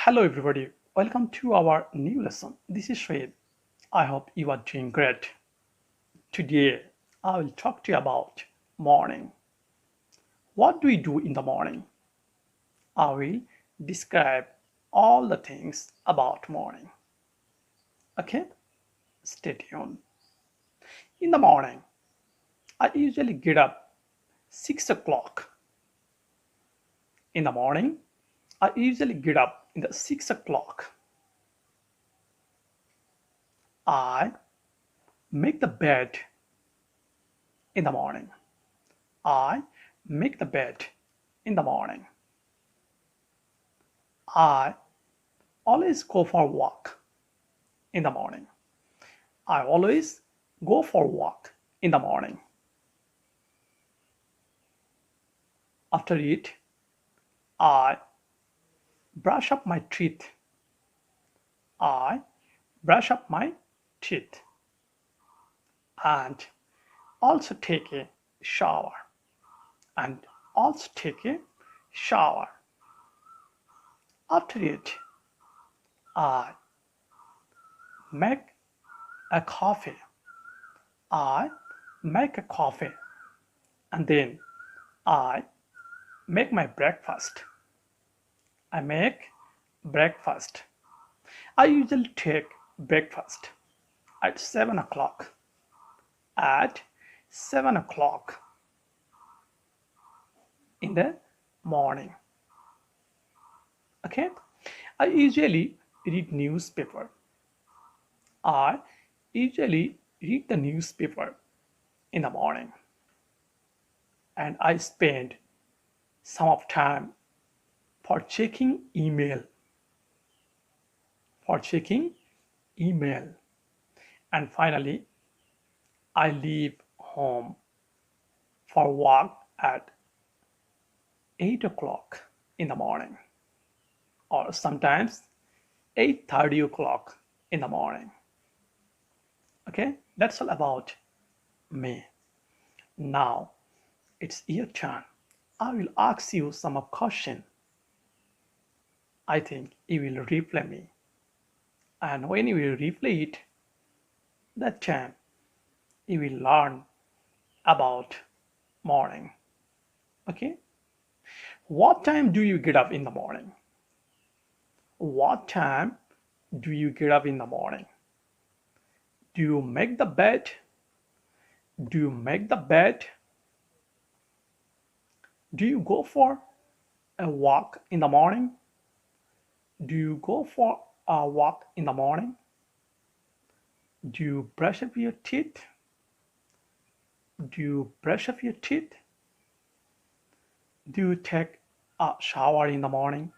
Hello everybody, welcome to our new lesson. This is Shred. I hope you are doing great. Today I will talk to you about morning. What do we do in the morning? I will describe all the things about morning. Okay? Stay tuned. In the morning, I usually get up 6 o'clock. In the morning, I usually get up in the 6 o'clock. I make the bed in the morning. I make the bed in the morning. I always go for a walk in the morning. I always go for a walk in the morning. After it, I brush up my teeth. I brush up my teeth and also take a shower. And also take a shower. After it, I make a coffee. I make a coffee and then I make my breakfast. I make breakfast. I usually take breakfast at 7 o'clock. At 7 o'clock in the morning. Okay, I usually read newspaper. I usually read the newspaper in the morning, and I spend some of time for checking email. And finally, I leave home for a walk at 8 o'clock in the morning, or sometimes 8:30 o'clock in the morning. Okay, that's all about me. Now it's your turn. I will ask you some question. I think you will reply me, and when you will reply it, that time you will learn about morning. Okay, what time do you get up in the morning? What time do you get up in the morning? Do you make the bed? Do you make the bed? Do you go for a walk in the morning? Do you go for a walk in the morning? Do you brush up your teeth? Do you brush up your teeth? Do you take a shower in the morning?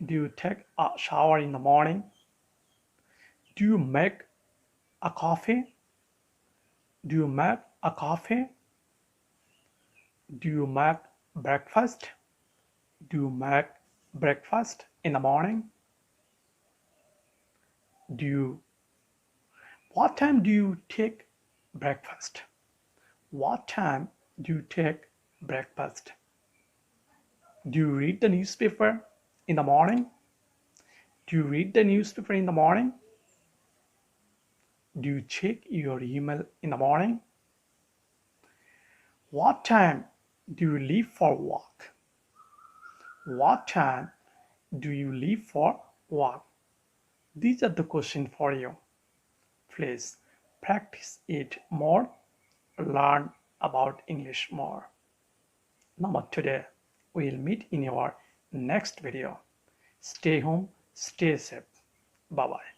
Do you take a shower in the morning? Do you make a coffee? Do you make a coffee? Do you make breakfast? Do you make breakfast in the morning? What time do you take breakfast? What time do you take breakfast? Do you read the newspaper in the morning? Do you read the newspaper in the morning? Do you check your email in the morning? What time do you leave for walk? What time do you leave for walk? These are the questions for you. Please practice it more, learn about English more. Now today, we'll meet in our next video. Stay home, stay safe. Bye bye.